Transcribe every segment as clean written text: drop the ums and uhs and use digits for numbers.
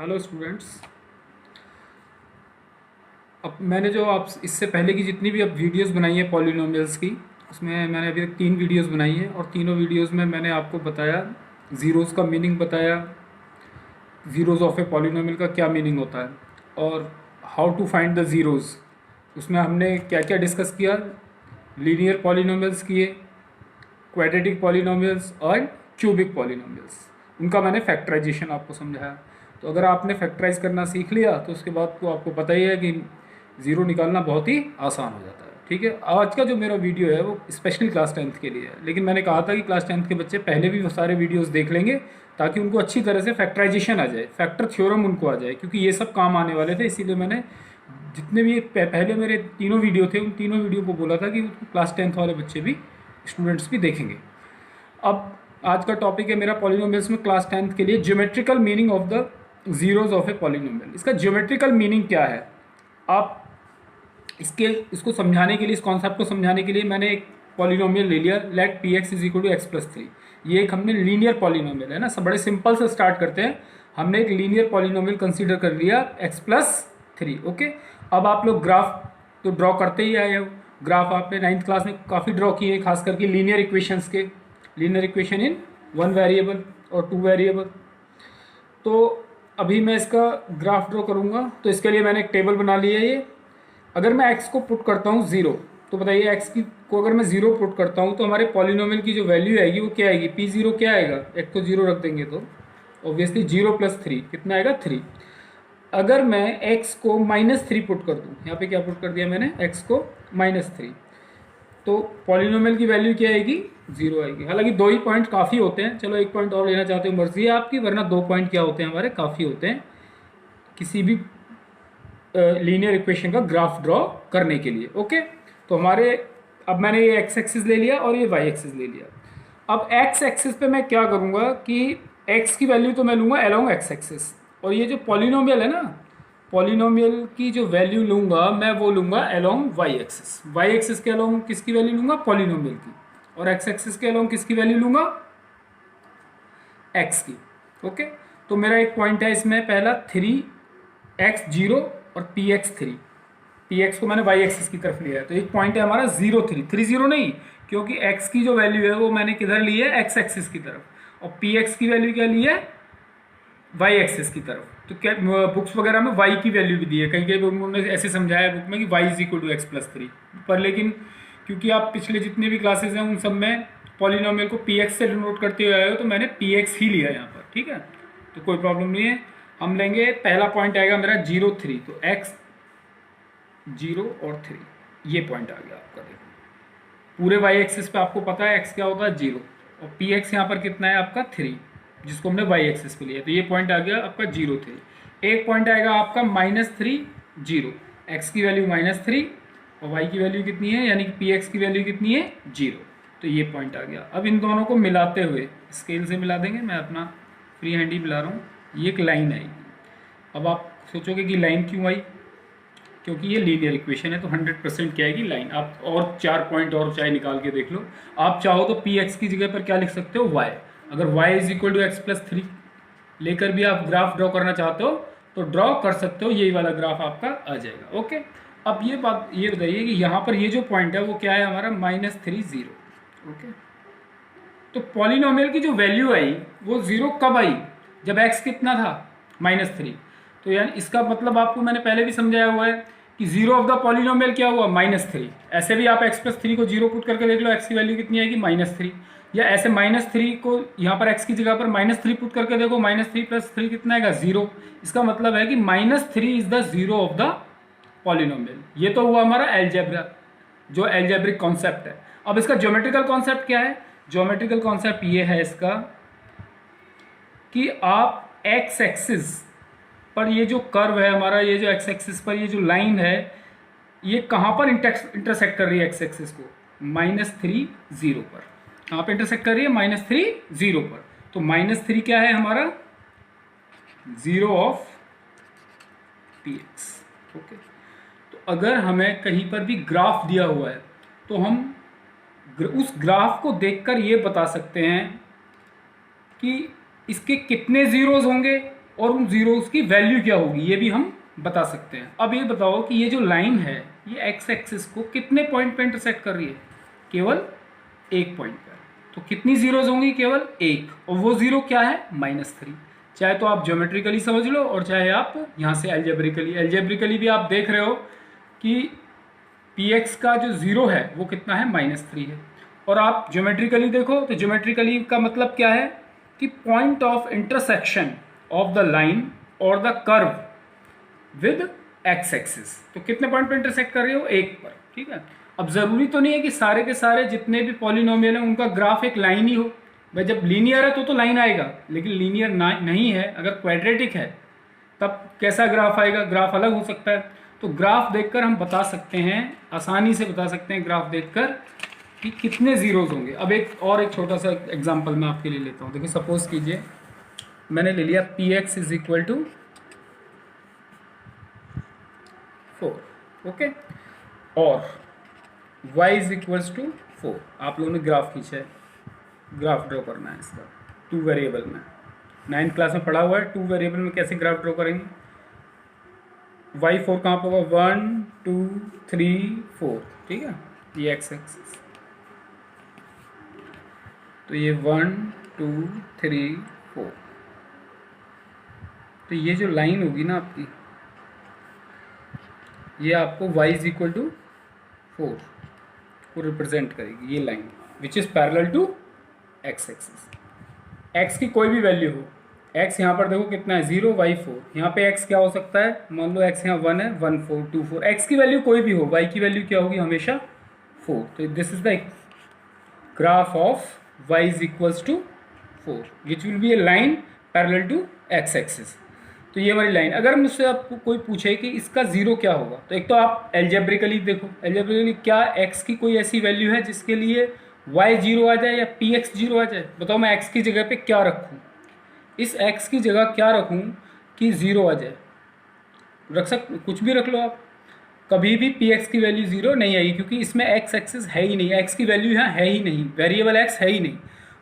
Hello students. अब मैंने जो आप इससे पहले की जितनी भी अब वीडियोस बनाई है पॉलिनोमियल्स की, उसमें मैंने अभी तक 3 वीडियोस बनाई हैं और तीनों वीडियोस में मैंने आपको बताया, ज़ीरोज़ का मीनिंग बताया, ज़ीरोज़ ऑफ ए पॉलिनोमियल का क्या मीनिंग होता है और how to find the zeros. उसमें हमने क्या क्या डिस्कस किया, लीनियर पॉलिनोमियल्स किए, क्वाड्रेटिक पॉलिनोमियल्स और क्यूबिक पॉलिनोमियल्स। उनका मैंने फैक्टराइजेशन आपको समझाया। तो अगर आपने फैक्टराइज करना सीख लिया तो उसके बाद तो आपको पता ही है कि ज़ीरो निकालना बहुत ही आसान हो जाता है। ठीक है, आज का जो मेरा वीडियो है वो स्पेशली क्लास 10th के लिए है, लेकिन मैंने कहा था कि क्लास 10th के बच्चे पहले भी वो सारे वीडियोस देख लेंगे ताकि उनको अच्छी तरह से फैक्टराइजेशन आ जाए, फैक्टर थ्योरम उनको आ जाए, क्योंकि ये सब काम आने वाले थे। इसीलिए मैंने जितने भी पहले मेरे तीनों वीडियो थे उन तीनों वीडियो को बोला था कि क्लास 10th वाले बच्चे भी, स्टूडेंट्स भी देखेंगे। अब आज का टॉपिक है मेरा पॉलिनोमियल्स में क्लास 10th के लिए geometrical meaning of the zeros of a polynomial. इसका ज्योमेट्रिकल मीनिंग क्या है, आप इसको समझाने के लिए, इस कॉन्सेप्ट को समझाने के लिए मैंने एक पॉलिनोमियल ले लिया, let P X is equal to X plus 3। ये एक हमने लीनियर पॉलिनोमियल है ना, सब बड़े सिंपल से स्टार्ट करते हैं। हमने एक लीनियर पॉलिनोमियल कंसीडर कर लिया एक्स प्लस 3। ओके, अब आप लोग ग्राफ तो ड्रॉ करते ही आए हो। ग्राफ आपने 9th क्लास में काफ़ी ड्रॉ किए हैं, खास करके लीनियर इक्वेशंस के, लीनियर इक्वेशन इन 1 वेरिएबल और 2 वेरिएबल। तो अभी मैं इसका ग्राफ ड्रॉ करूँगा, तो इसके लिए मैंने एक टेबल बना ली है। ये अगर मैं x को पुट करता हूँ 0, तो बताइए x की को अगर मैं 0 पुट करता हूँ तो हमारे पॉलिनोमियल की जो वैल्यू आएगी वो क्या आएगी, p0 क्या आएगा, एक को 0 रख देंगे तो ऑब्वियसली 0 प्लस 3 कितना आएगा 3। अगर मैं x को -3 पुट कर दूँ, यहाँ पे क्या पुट कर दिया मैंने, x को -3, तो पॉलिनोमियल की वैल्यू क्या आएगी, 0 आएगी। हालांकि 2 ही पॉइंट काफ़ी होते हैं, चलो 1 पॉइंट और लेना चाहते हो मर्जी है आपकी, वरना 2 पॉइंट क्या होते हैं हमारे, काफ़ी होते हैं किसी भी लीनियर इक्वेशन का ग्राफ ड्रॉ करने के लिए। ओके, तो हमारे अब मैंने ये एक्स एक्सिस ले लिया और ये वाई एक्सिस ले लिया। अब एक्स एक्सिस पे मैं क्या करूँगा कि एक्स की वैल्यू तो मैं लूँगा अलोंग एक्स एक्सिस, और ये जो पॉलिनोमियल है ना, पॉलिनोमियल की जो वैल्यू लूँगा मैं वो लूँगा along Y axis. Y axis के अलोंग किसकी वैल्यू लूँगा, पॉलिनोमियल की, और एक्स एक्सिस के अलोंग किसकी वैल्यू लूँगा, एक्स की। ओके, तो मेरा एक पॉइंट है इसमें, पहला 3x 0 और पी एक्स 3। पी एक्स को मैंने वाई एक्सिस की तरफ लिया है, तो एक पॉइंट है हमारा 0 3 3 0 नहीं, क्योंकि x की जो वैल्यू है वो मैंने किधर ली है, एक्स एक्सिस की तरफ, और पी एक्स की वैल्यू क्या ली है, वाई एक्सिस की तरफ। तो क्या बुक्स वगैरह में y की वैल्यू भी दी है, कहीं कहीं उन्होंने ऐसे समझाया है बुक में कि y is equal to X plus 3 पर, लेकिन क्योंकि आप पिछले जितने भी क्लासेज हैं उन सब में पॉलिनोमियल को पी एक्स से डिनोट करते हुए आए हो, तो मैंने पी एक्स ही लिया यहाँ पर। ठीक है, तो कोई प्रॉब्लम नहीं है। हम लेंगे, पहला पॉइंट आएगा मेरा 0 3, तो x 0 और 3, ये पॉइंट आ गया आपका। देखो पूरे y एक्सिस पे आपको पता है x क्या होता है 0, और पी एक्स यहाँ पर कितना है आपका 3, जिसको हमने y एक्सिस पे लिया, तो ये पॉइंट आ गया आपका 0 3। एक पॉइंट आएगा आपका -3 0, x की वैल्यू -3 और y की वैल्यू कितनी है, यानी कि पी एक्स की वैल्यू कितनी है 0, तो ये पॉइंट आ गया। अब इन दोनों को मिलाते हुए स्केल से मिला देंगे, मैं अपना फ्री हैंड ही मिला रहा हूँ, ये एक लाइन आएगी। अब आप सोचोगे कि लाइन क्यों आई, क्योंकि ये लीनियर इक्वेशन है, तो 100% क्या आएगी, लाइन। आप और 4 पॉइंट और चाहे निकाल के देख लो, आप चाहो तो पी एक्स की जगह पर क्या लिख सकते हो, y। अगर y is equal to X plus 3 लेकर भी आप ग्राफ ड्रॉ करना चाहते हो तो ड्रॉ कर सकते हो, यही वाला ग्राफ आपका आ जाएगा। ओके, अब ये बात ये बताइए कि यहाँ पर ये जो पॉइंट है वो क्या है हमारा, -3 0। ओके, तो पॉलिनोमियल की जो वैल्यू आई वो 0 कब आई, जब x कितना था -3। तो यानी इसका मतलब आपको मैंने पहले भी समझाया हुआ है कि 0 ऑफ द पॉलिनोमियल क्या हुआ, -3। ऐसे भी आप x प्लस 3 को 0 पुट करके देख लो, x की वैल्यू कितनी आएगी -3, या ऐसे -3 को यहाँ पर x की जगह पर -3 पुट करके देखो, -3 प्लस 3 कितना आएगा 0। इसका मतलब है कि -3 is the 0 of the polynomial. ये तो हुआ हमारा एल्जेब्रा, जो एल्जेब्रिक कॉन्सेप्ट है। अब इसका ज्योमेट्रिकल कॉन्सेप्ट क्या है, ज्योमेट्रिकल कॉन्सेप्ट ये है इसका कि आप एक्स एक्सिस पर ये जो कर्व है हमारा, ये जो एक्स एक्सिस पर ये जो लाइन है, ये कहाँ पर इंटरसेक्ट कर रही है एक्स एक्सिस को, -3 0 पर। कहाँ पे इंटरसेक्ट कर रही है, -3 0 पर। तो -3 क्या है हमारा, 0 ऑफ पी एक्स। ओके, तो अगर हमें कहीं पर भी ग्राफ दिया हुआ है तो हम उस ग्राफ को देखकर ये बता सकते हैं कि इसके कितने जीरोज होंगे, और उन जीरोस की वैल्यू क्या होगी ये भी हम बता सकते हैं। अब ये बताओ कि ये जो लाइन है ये एक्स एक्सिस को कितने पॉइंट पे इंटरसेक्ट कर रही है? केवल एक पॉइंट पर। तो कितनी जीरोज होंगी? केवल एक, और वो जीरो क्या है? -3। चाहे तो आप ज्योमेट्रिकली समझ लो और चाहे आप यहाँ से एल्जेब्रिकली भी आप देख रहे हो कि px का जो जीरो है वो कितना है? -3 है। और आप ज्योमेट्रिकली देखो तो ज्योमेट्रिकली का मतलब क्या है कि point of intersection of the line और the curve with x axis. तो कितने पॉइंट पर इंटरसेक्ट कर रही हो? एक पर, ठीक है। अब ज़रूरी तो नहीं है कि सारे के सारे जितने भी पॉलिनोमियल हैं उनका ग्राफ एक लाइन ही हो। भाई जब लीनियर है तो लाइन आएगा, लेकिन लीनियर नहीं है, अगर क्वाड्रेटिक है तब कैसा ग्राफ आएगा? ग्राफ अलग हो सकता है। तो ग्राफ देखकर हम बता सकते हैं, आसानी से बता सकते हैं ग्राफ देखकर कि कितने जीरोज होंगे। अब एक छोटा सा एग्जांपल मैं आपके लिए लेता हूँ। देखिए सपोज कीजिए मैंने ले लिया px is equal to 4, okay, और y इज इक्वल्स टू 4। आप लोगों ने ग्राफ खींचा है, ग्राफ ड्रॉ करना है इसका 2 वेरिएबल में। 9th क्लास में पढ़ा हुआ है 2 वेरिएबल में कैसे ग्राफ ड्रॉ करेंगे। y4 कहाँ पर होगा? 1 2 3 4, ठीक है। ये एक्स एक्सिस, तो ये 1 2 3 4। तो ये जो लाइन होगी ना आपकी, ये आपको y इज इक्वल टू 4 को रिप्रेजेंट करेगी, ये line which is parallel to X axis. x की कोई भी वैल्यू हो, x यहाँ पर देखो कितना है? 0 y 4। यहाँ पे x क्या हो सकता है? मान लो x यहाँ 1 है, 1 4 2 4। x की वैल्यू कोई भी हो, y की वैल्यू क्या होगी? हमेशा 4। तो this is the graph of y is equals to 4 which will be a line parallel to X axis. तो ये हमारी लाइन। अगर मुझसे आपको कोई पूछे कि इसका जीरो क्या होगा, तो एक तो आप एल्जेब्रिकली देखो, एल्जेब्रिकली क्या x की कोई ऐसी वैल्यू है जिसके लिए y 0 आ जाए या px 0 आ जाए? बताओ मैं x की जगह पे क्या रखूँ, इस x की जगह क्या रखूँ कि 0 आ जाए? कुछ भी रख लो आप, कभी भी px की वैल्यू 0 नहीं आएगी, क्योंकि इसमें x एक्सिस है ही नहीं, x की वैल्यू यहाँ है ही नहीं, वेरिएबल x है ही नहीं।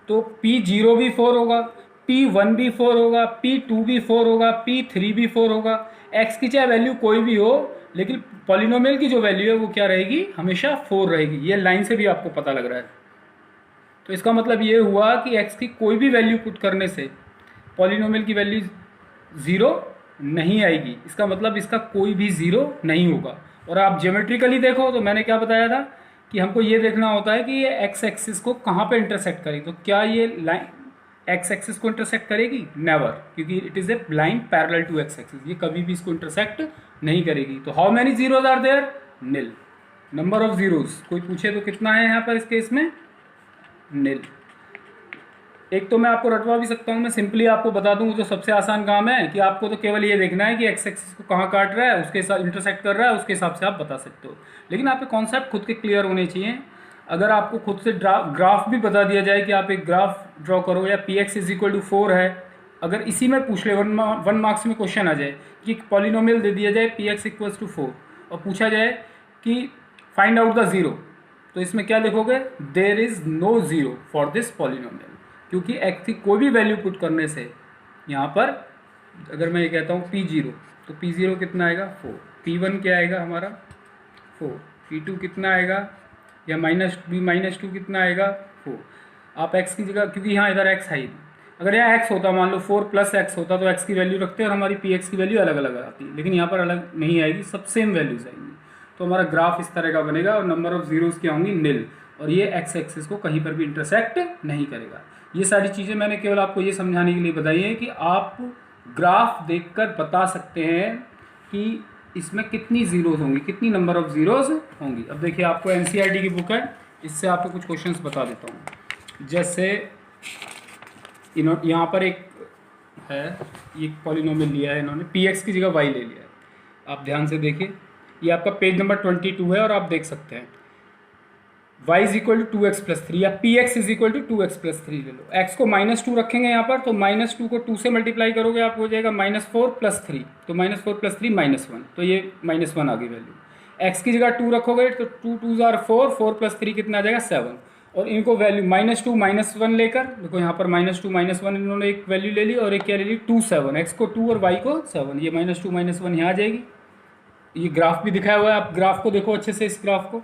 तो p0 भी 4 होगा, p1 भी 4 होगा, p2 भी 4 होगा, p3 भी 4 होगा। x की चाहे वैल्यू कोई भी हो, लेकिन पॉलिनोमियल की जो वैल्यू है वो क्या रहेगी? हमेशा 4 रहेगी। ये लाइन से भी आपको पता लग रहा है। तो इसका मतलब ये हुआ कि x की कोई भी वैल्यू पुट करने से पॉलिनोमियल की वैल्यू 0 नहीं आएगी। इसका मतलब इसका कोई भी 0 नहीं होगा। और आप ज्योमेट्रिकली देखो तो मैंने क्या बताया था कि हमको ये देखना होता है कि ये एक्स एक्सिस को कहाँ पे इंटरसेक्ट करेगी। तो क्या ये लाइन एक्स एक्सिस को इंटरसेक्ट करेगी? नेवर, क्योंकि it is a line parallel to X axis, ये कभी भी इसको इंटरसेक्ट नहीं करेगी। तो how many zeros are there? Nil. Number of zeros कोई पूछे तो कितना है यहाँ पर इस केस में? निल। एक तो मैं आपको रटवा भी सकता हूँ, मैं सिंपली आपको बता दूँ जो सबसे आसान काम है कि आपको तो केवल ये देखना है कि एक्स एक्सिस को कहाँ काट रहा है, उसके साथ इंटरसेक्ट कर रहा है, उसके हिसाब से आप बता सकते हो। लेकिन आपके कॉन्सेप्ट खुद के क्लियर होने चाहिए। अगर आपको खुद से ग्राफ भी बता दिया जाए कि आप एक ग्राफ ड्रॉ करो या px इज इक्वल टू 4 है, अगर इसी में पूछ ले 1 मार्क्स में क्वेश्चन आ जाए कि पॉलिनोमियल दे दिया जाए px इक्वल्स टू 4 और पूछा जाए कि फाइंड आउट द ज़ीरो, तो इसमें क्या लिखोगे? There is no zero for this polynomial, क्योंकि x की कोई भी वैल्यू पुट करने से यहाँ पर अगर मैं ये कहता हूँ p0 तो p0 कितना आएगा? 4। p1 क्या आएगा हमारा? 4। p2 कितना आएगा? या -2 कितना आएगा? 4। आप x की जगह, क्योंकि यहाँ इधर x है ही, अगर यहाँ x होता, मान लो 4 + x होता तो x की वैल्यू रखते और हमारी px की वैल्यू अलग अलग आती है, लेकिन यहाँ पर अलग नहीं आएगी, सब सेम वैल्यूज आएंगी। तो हमारा ग्राफ इस तरह का बनेगा और नंबर ऑफ जीरोज क्या होंगी? निल। और ये एक्स एक्सिस को कहीं पर भी इंटरसेक्ट नहीं करेगा। ये सारी चीज़ें मैंने केवल आपको ये समझाने के लिए बताई है कि आप ग्राफ देखकर बता सकते हैं कि इसमें कितनी जीरोज होंगी, कितनी नंबर ऑफ जीरोज होंगी। अब देखिए आपको एनसीईआरटी की बुक है, इससे आपको कुछ क्वेश्चंस बता देता हूँ। जैसे यहाँ पर एक है, ये पॉलिनोमियल लिया है इन्होंने, px की जगह y ले लिया है। आप ध्यान से देखिए, ये आपका पेज नंबर 22 है और आप देख सकते हैं y is equal to 2x + 3 या px is equal to 2x + 3 ले लो। x को -2 रखेंगे यहाँ पर, तो -2 को 2 से मल्टीप्लाई करोगे आप हो जाएगा -4 + 3, तो -4 + 3 -1, तो ये -1 आ गई वैल्यू। x की जगह 2 रखोगे तो 2 2 = 4, 4 + 3 कितना आ जाएगा? 7। और इनको वैल्यू -2 -1 लेकर देखो, यहाँ पर -2 -1 इन्होंने एक वैल्यू ले ली और एक क्या ले ली 2 7, एक्स को 2 और वाई को 7, ये -2 -1 यहाँ आ जाएगी। ये ग्राफ भी दिखाया हुआ है, आप ग्राफ को देखो अच्छे से, इस ग्राफ को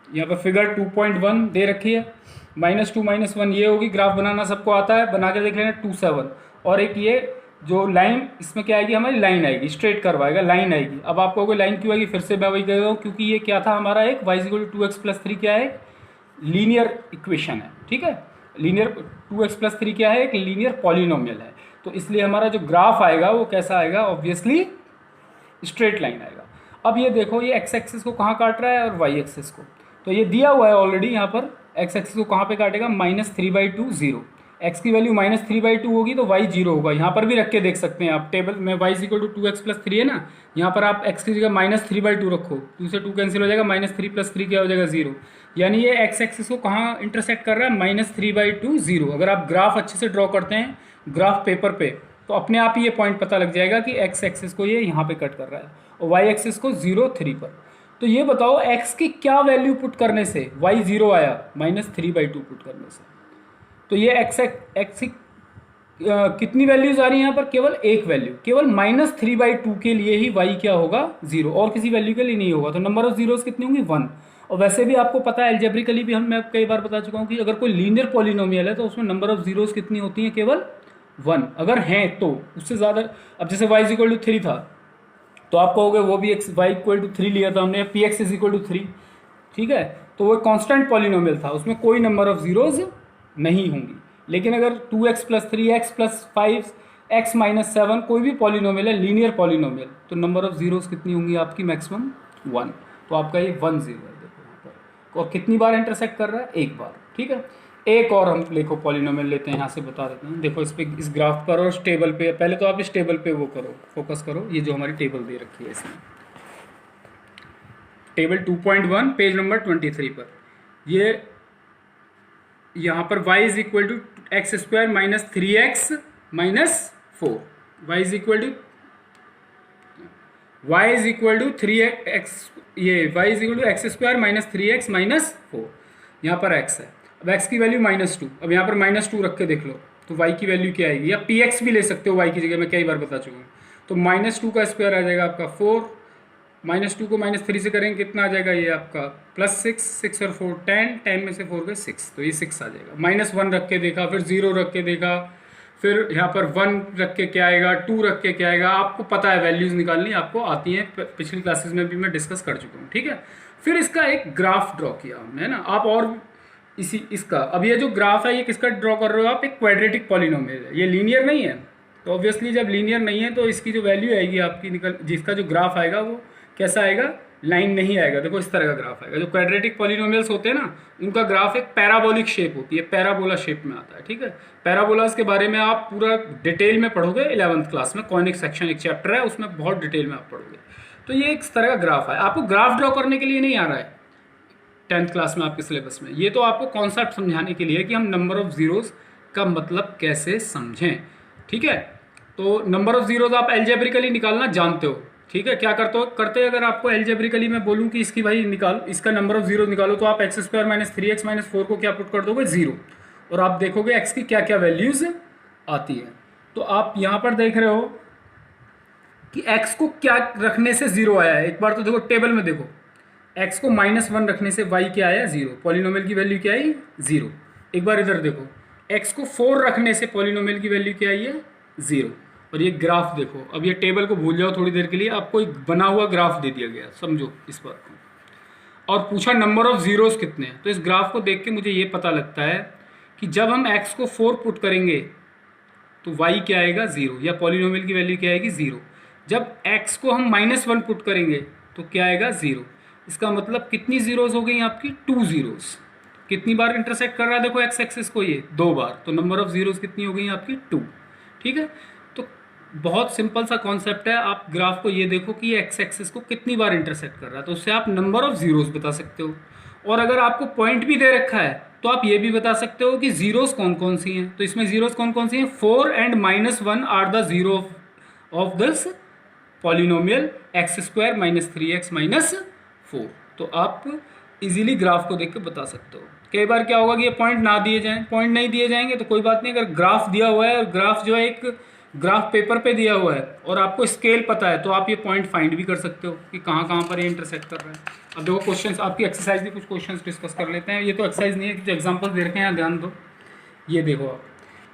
यहाँ पर फिगर 2.1 दे रखी है, -2 -1 ये होगी। ग्राफ बनाना सबको आता है, बना के देख लेना 2 7, और एक ये जो लाइन इसमें क्या आएगी हमारी, लाइन आएगी, स्ट्रेट कर्व आएगा, लाइन आएगी। अब आपको कोई लाइन क्यों आएगी, फिर से मैं वही कह रहा हूँ, क्योंकि ये क्या था हमारा एक y = 2x + 3 क्या है, लीनियर इक्वेशन है, ठीक है। लीनियर 2x + 3 क्या है, एक लीनियर पॉलिनोमियल है, तो इसलिए हमारा जो ग्राफ आएगा वो कैसा आएगा, ऑब्वियसली स्ट्रेट लाइन आएगा। अब ये देखो, ये x एक्सिस को कहाँ काट रहा है और y एक्सिस को, तो ये दिया हुआ है ऑलरेडी यहाँ पर, x एक्सिस को कहाँ पे काटेगा, -3/2 0, x की वैल्यू -3/2 होगी तो y 0 होगा। यहाँ पर भी रख के देख सकते हैं आप टेबल में, y = 2x + 3 है ना, यहाँ पर आप x की जगह -3/2 रखो, 2 से 2 कैंसिल हो जाएगा, -3 + 3 क्या हो जाएगा 0, यानी ये x एक्सिस को कहाँ इंटरसेक्ट कर रहा है, -3/2 0। अगर आप ग्राफ अच्छे से ड्रॉ करते हैं ग्राफ पेपर पे, तो अपने आप ही ये पॉइंट पता लग जाएगा कि x एक्सिस को ये यहाँ पे कट कर रहा है और y एक्सिस को 0 3 पर। तो ये बताओ x की क्या वैल्यू पुट करने से y 0 आया, -3/2 पुट करने से। तो ये x की कितनी वैल्यूज आ रही है यहाँ पर, केवल एक वैल्यू, केवल -3/2 के लिए ही y क्या होगा 0, और किसी वैल्यू के लिए नहीं होगा। तो नंबर ऑफ जीरोस कितनी होंगी 1। और वैसे भी आपको पता है एल्जेब्रिकली भी मैं कई बार बता चुका हूँ कि अगर कोई लीनियर पॉलिनोमियल है तो उसमें नंबर ऑफ जीरोस कितनी होती हैं, केवल 1 अगर हैं तो, उससे ज़्यादा। अब जैसे y = 3 था तो आप कहोगे वो भी y = 3 लिया था हमने, px = 3, ठीक है, तो वो कांस्टेंट पॉलिनोमियल था, उसमें कोई नंबर ऑफ जीरोज नहीं होंगी। लेकिन अगर 2x + 3 x + 5 x - 7 कोई भी पॉलिनोमियल है, लीनियर पॉलिनोमियल, तो नंबर ऑफ जीरोज कितनी होंगी आपकी, मैक्सिमम 1। तो आपका ये 1 0 है, देखो यहाँ पर। और कितनी बार इंटरसेक्ट कर रहा है, एक बार, ठीक है। एक और हम देखो पॉलिनोमियल लेते हैं, यहाँ से बता देते हैं। देखो इस पे, इस ग्राफ पर और इस टेबल पे, पहले तो आप इस टेबल पे वो करो, फोकस करो, ये जो हमारी टेबल दे रखी है इसमें, टेबल 2.1 पेज नंबर 23 पर। ये यहाँ पर y = x² - 3x - 4, y = x, ये y = x² - 3x - 4, यहाँ पर x है। अब x की वैल्यू -2, अब यहाँ पर -2 रख के देख लो तो y की वैल्यू क्या आएगी, या px भी ले सकते हो y की जगह, मैं कई बार बता चुका हूँ। तो -2 का स्क्वायर आ जाएगा आपका 4, -2 को -3 से करेंगे कितना आ जाएगा, ये आपका +6, 6 और 4 10, 10 में से 4 गए 6, तो ये 6 आ जाएगा। -1 रख के देखा, फिर 0 रख के देखा, फिर यहाँ पर 1 रख के क्या आएगा, 2 रख के क्या आएगा, आपको पता है वैल्यूज़ निकालनी आपको आती हैं, पिछली क्लासेस में भी मैं डिस्कस कर चुका हूँ, ठीक है। फिर इसका एक ग्राफ ड्रॉ किया हमने, है ना। आप और इसका, अब ये जो ग्राफ है ये किसका ड्रॉ कर रहे हो आप, एक क्वाड्रेटिक पॉलिनोमियल है, ये लीनियर नहीं है। तो ऑब्वियसली जब लीनियर नहीं है तो इसकी जो वैल्यू आएगी आपकी निकल, जिसका जो ग्राफ आएगा वो कैसा आएगा, लाइन नहीं आएगा। देखो इस तरह का ग्राफ आएगा। जो क्वाड्रेटिक पॉलिनोमियल्स होते हैं ना, उनका ग्राफ एक पैराबोलिक शेप होती है, पैराबोला शेप में आता है, ठीक है। पैराबोलास के बारे में आप पूरा डिटेल में पढ़ोगे 11th क्लास में, कॉनिक सेक्शन एक चैप्टर है, उसमें बहुत डिटेल में आप पढ़ोगे। तो ये एक तरह का ग्राफ है, आपको ग्राफ ड्रॉ करने के लिए नहीं आ रहा है 10th क्लास में आपके सिलेबस में, ये तो आपको कॉन्सेप्ट समझाने के लिए कि हम नंबर ऑफ जीरोस का मतलब कैसे समझें, ठीक है। तो नंबर ऑफ जीरोस आप एल्जेब्रिकली निकालना जानते हो, ठीक है। क्या करते अगर आपको एल्जेब्रिकली मैं बोलूं कि इसकी भाई निकाल, इसका नंबर ऑफ जीरो निकालो, तो आप x² - 3x - 4 को क्या पुट कर दोगे, 0, और आप देखोगे x की क्या क्या वैल्यूज आती है। तो आप यहाँ पर देख रहे हो कि x को क्या रखने से 0 आया है। एक बार तो देखो टेबल में देखो, x को -1 रखने से y क्या आया, 0, पॉलिनोमियल की वैल्यू क्या आई 0। एक बार इधर देखो, x को 4 रखने से पॉलिनोमियल की वैल्यू क्या आई है 0। और ये ग्राफ देखो, अब ये टेबल को भूल जाओ थोड़ी देर के लिए, आपको एक बना हुआ ग्राफ दे दिया गया, समझो इस बात को, और पूछा नंबर ऑफ जीरोस कितने हैं। तो इस ग्राफ को देख के मुझे ये पता लगता है कि जब हम x को 4 पुट करेंगे तो y क्या आएगा 0, या पॉलिनोमियल की वैल्यू क्या आएगी 0। जब x को हम -1 पुट करेंगे तो क्या आएगा 0। इसका मतलब कितनी जीरोस हो गई आपकी, 2 जीरोस। कितनी बार इंटरसेक्ट कर रहा है देखो x एक्सिस को, ये 2 बार, तो नंबर ऑफ जीरोस कितनी हो गई आपकी 2, ठीक है। तो बहुत सिंपल सा कॉन्सेप्ट है, आप ग्राफ को ये देखो कि ये x एक्सिस को कितनी बार इंटरसेक्ट कर रहा है, तो उससे आप नंबर ऑफ जीरोस बता सकते हो। और अगर आपको पॉइंट भी दे रखा है तो आप ये भी बता सकते हो कि जीरोस कौन कौन सी हैं। तो इसमें जीरोस कौन कौन सी हैं, 4 and -1 are the zero of this polynomial x² - 3x - 4। तो आप इजीली ग्राफ को देख के बता सकते हो। कई बार क्या होगा कि ये पॉइंट ना दिए जाएं, पॉइंट नहीं दिए जाएंगे तो कोई बात नहीं, अगर ग्राफ दिया हुआ है और ग्राफ जो है एक ग्राफ पेपर पे दिया हुआ है और आपको स्केल पता है तो आप ये पॉइंट फाइंड भी कर सकते हो कि कहाँ कहाँ पर ये इंटरसेक्ट कर रहा है। अब देखो क्वेश्चंस, आपकी एक्सरसाइज भी कुछ क्वेश्चंस डिस्कस कर लेते हैं। ये तो एक्सरसाइज नहीं है, जो एग्जाम्पल दे रखे हैं यहाँ ध्यान दो। ये देखो आप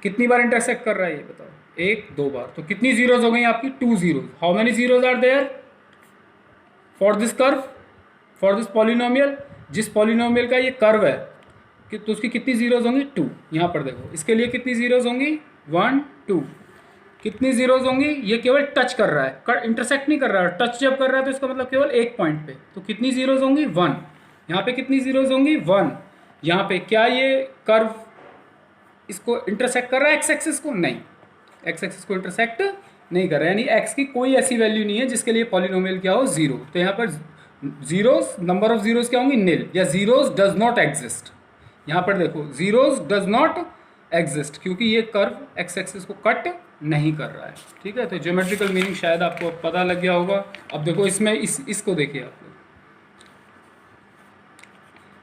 कितनी बार इंटरसेक्ट कर रहा है ये बताओ, 1 2 बार। तो कितनी जीरोज हो गई आपकी? 2 zeros. How many zeros are there for this curve, for this polynomial? जिस पॉलिनोमियल का ये कर्व है कि तो उसकी कितनी जीरोज होंगी? 2। यहाँ पर देखो इसके लिए कितनी जीरोज होंगी? 1 2। कितनी जीरोज होंगी? ये केवल टच कर रहा है, इंटरसेक्ट नहीं कर रहा है। टच जब कर रहा है तो इसका मतलब केवल एक पॉइंट पे, तो कितनी जीरोज होंगी? 1। यहाँ पे कितनी जीरोज होंगी? 1। यहाँ पे क्या ये कर्व इसको इंटरसेक्ट कर रहा है एक्स एक्सिस को? नहीं, एक्स एक्सिस को इंटरसेक्ट नहीं कर रहा है, यानी एक्स की कोई ऐसी वैल्यू नहीं है जिसके लिए पॉलिनोमियल क्या हो? 0। तो यहाँ पर जीरोज, नंबर ऑफ जीरोज क्या होंगी? निल, या जीरोज डज नॉट एग्जिस्ट। यहाँ पर देखो जीरोज डज नॉट एग्जिस्ट, क्योंकि ये कर्व एक्स एक्सिस को कट नहीं कर रहा है। ठीक है, तो ज्योमेट्रिकल मीनिंग शायद आपको पता लग गया होगा। अब देखो इसमें इसको देखिए आप लोग,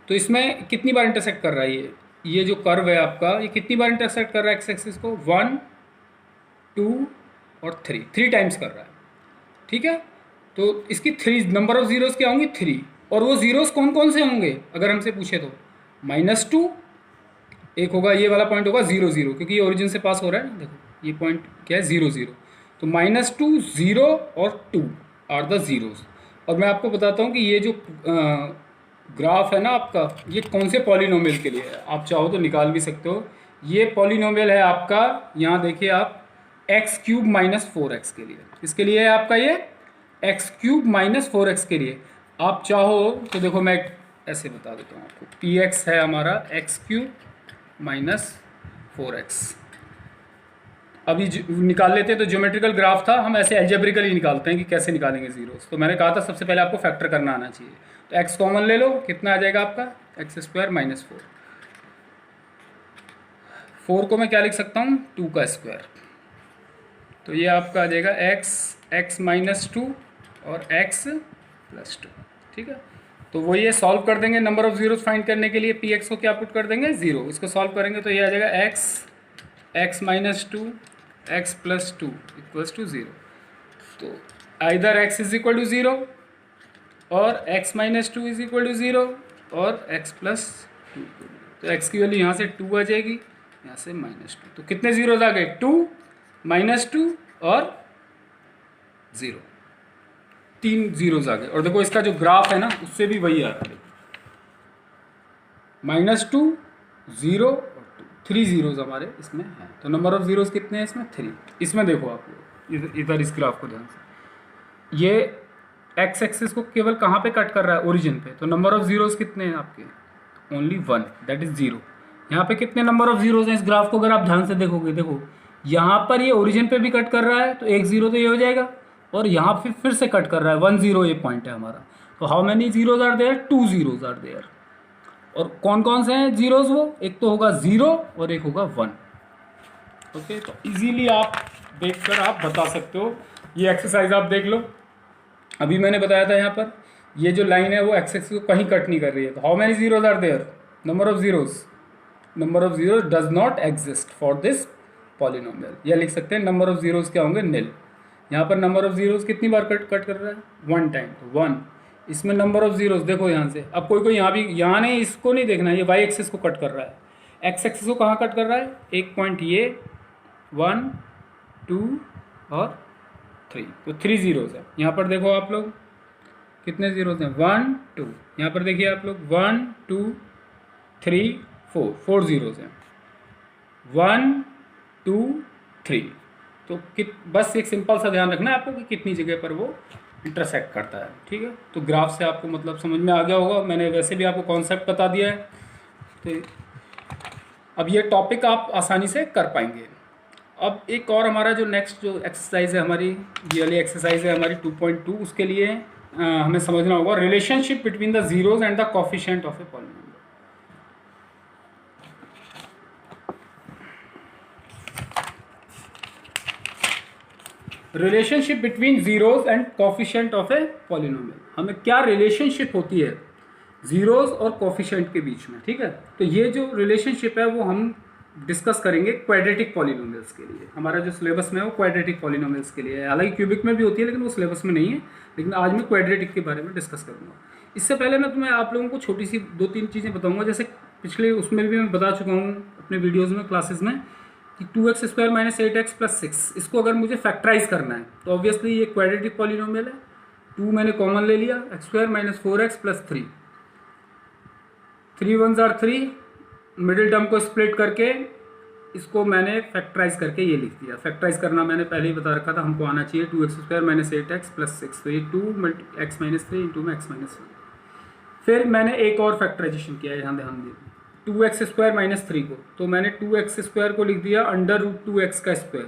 तो इसमें कितनी बार इंटरसेक्ट कर रहा है ये जो कर्व है आपका, ये कितनी बार इंटरसेक्ट कर रहा है एक्स एक्सिस को? 1 2 और 3 टाइम्स कर रहा है। ठीक है, तो इसकी 3 नंबर ऑफ जीरोस क्या होंगी? 3। और वो जीरोस कौन कौन से होंगे अगर हमसे पूछे तो? -2 एक होगा, ये वाला पॉइंट होगा 0 0, क्योंकि ये ओरिजिन से पास हो रहा है ना। देखो ये पॉइंट क्या है? 0 0। तो -2 0 और 2 आर द जीरोस। और मैं आपको बताता हूँ कि ये जो ग्राफ है ना आपका, ये कौन से पॉलिनोमियल के लिए है। आप चाहो तो निकाल भी सकते हो। ये पॉलिनोमियल है आपका, यहाँ देखिए आप, x³ - 4x के लिए। इसके लिए है आपका ये x³ - 4x के लिए। आप चाहो तो देखो मैं ऐसे बता देता हूँ आपको, px है हमारा x³ - 4x। अभी निकाल लेते हैं, तो ज्योमेट्रिकल ग्राफ था, हम ऐसे एल्जेब्रिकली निकालते हैं कि कैसे निकालेंगे जीरोस। तो मैंने कहा था सबसे पहले आपको फैक्टर करना आना चाहिए। तो x कॉमन ले लो, कितना आ जाएगा आपका? x² - 4। 4 को मैं क्या लिख सकता हूँ? 2 का स्क्वायर। तो ये आपका आ जाएगा x -2 और x + 2। ठीक है, तो वो ये सॉल्व कर देंगे नंबर ऑफ जीरोस फाइंड करने के लिए। px को क्या पुट कर देंगे? 0। इसको सॉल्व करेंगे तो ये आ जाएगा x -2 x + 2 = 0। तो आइदर x = 0 और x -2 = 0 और x + 2। तो x की वैल्यू यहाँ से 2 आ जाएगी, यहाँ से -2। तो कितने जीरोज आ गए? 2 -2 और 0, 3 जीरोज आ गए। और देखो इसका जो ग्राफ है ना, उससे भी वही आ रहा है, -2 0 और 2, 3 जीरोज हमारे इसमें हैं। तो नंबर ऑफ जीरोज कितने हैं इसमें? 3। इसमें देखो आप लोग इधर इस ग्राफ को ध्यान से, ये एक्स एक्सिस को केवल कहाँ पे कट कर रहा है? ओरिजिन पे। तो नंबर ऑफ जीरोज कितने हैं आपके? Only 1, that is 0। यहाँ पे कितने नंबर ऑफ जीरोज हैं इस ग्राफ को? अगर आप ध्यान से देखोगे, देखो यहाँ पर ये ओरिजिन पे भी कट कर रहा है, तो 1 0 तो ये हो जाएगा, और यहाँ फिर से कट कर रहा है 1 0, ये पॉइंट है हमारा। तो how many zeros are there? 2 zeros are there. और कौन कौन से हैं जीरोज? वो एक तो होगा 0 और एक होगा 1। ओके, तो इजीली आप देखकर आप बता सकते हो। ये एक्सरसाइज आप देख लो, अभी मैंने बताया था यहाँ पर ये जो लाइन है वो एक्स एक्सिस को कहीं कट नहीं कर रही है। तो how many zeros are there? Number of zeros does not exist for this polynomial. या लिख सकते हैं नंबर ऑफ जीरोज क्या होंगे? निल। यहाँ पर नंबर ऑफ जीरोज कितनी बार कट कर रहा है? 1 टाइम, तो 1। इसमें नंबर ऑफ जीरोज देखो यहाँ से, अब कोई यहाँ भी, यहाँ नहीं, इसको नहीं देखना, ये वाई एक्सिस को कट कर रहा है। एक्स एक्सिस को कहाँ कट कर रहा है? एक पॉइंट ये 1 2 और 3, तो 3 जीरोज है। यहाँ पर देखो आप लोग कितने जीरोज हैं? 1 2। यहाँ पर देखिए आप लोग 1 2 3 4 जीरोज हैं। 1 2 3। तो बस एक सिंपल सा ध्यान रखना है आपको कि कितनी जगह पर वो इंटरसेक्ट करता है। ठीक है, तो ग्राफ से आपको मतलब समझ में आ गया होगा। मैंने वैसे भी आपको कॉन्सेप्ट बता दिया है, तो अब ये टॉपिक आप आसानी से कर पाएंगे। अब एक और हमारा जो नेक्स्ट जो एक्सरसाइज है हमारी, ये वाली एक्सरसाइज है हमारी 2.2, उसके लिए हमें समझना होगा relationship between the zeros and the coefficient of a polynomial. Relationship between zeros and coefficient of a polynomial, हमें क्या रिलेशनशिप होती है जीरोस और कोफिशिएंट के बीच में, ठीक है। तो ये जो रिलेशनशिप है वो हम डिस्कस करेंगे क्वाड्रेटिक पॉलिनोमियल्स के लिए। हमारा जो सिलेबस में है वो क्वाड्रेटिक पॉलिनोमियल्स के लिए है, हालांकि क्यूबिक में भी होती है लेकिन वो सिलेबस में नहीं है। लेकिन आज मैं क्वाड्रेटिक के बारे में डिस्कस करूँगा। इससे पहले मैं तुम्हें आप लोगों को छोटी सी 2-3 चीज़ें बताऊँगा। जैसे पिछले उसमें भी मैं बता चुका हूँ अपने वीडियोज़ में, क्लासेस में, कि 2x² - 8x + 6 इसको अगर मुझे फैक्टराइज करना है तो ऑब्वियसली ये क्वाड्रेटिक पॉलिनोमियल है। 2 मैंने कॉमन ले लिया, x² - 4x + 3, 3 1s are 3, middle term को स्प्लिट करके इसको मैंने फैक्टराइज करके ये लिख दिया। फैक्टराइज करना मैंने पहले ही बता रखा था, हमको आना चाहिए 2x² - 8x + 6, तो ये 2x - 3 इंटू में x - 1। फिर मैंने एक और फैक्टराइजेशन किया है, यहाँ ध्यान दीजिए, 2x² - 3 को, तो मैंने 2x² को लिख दिया √2x²,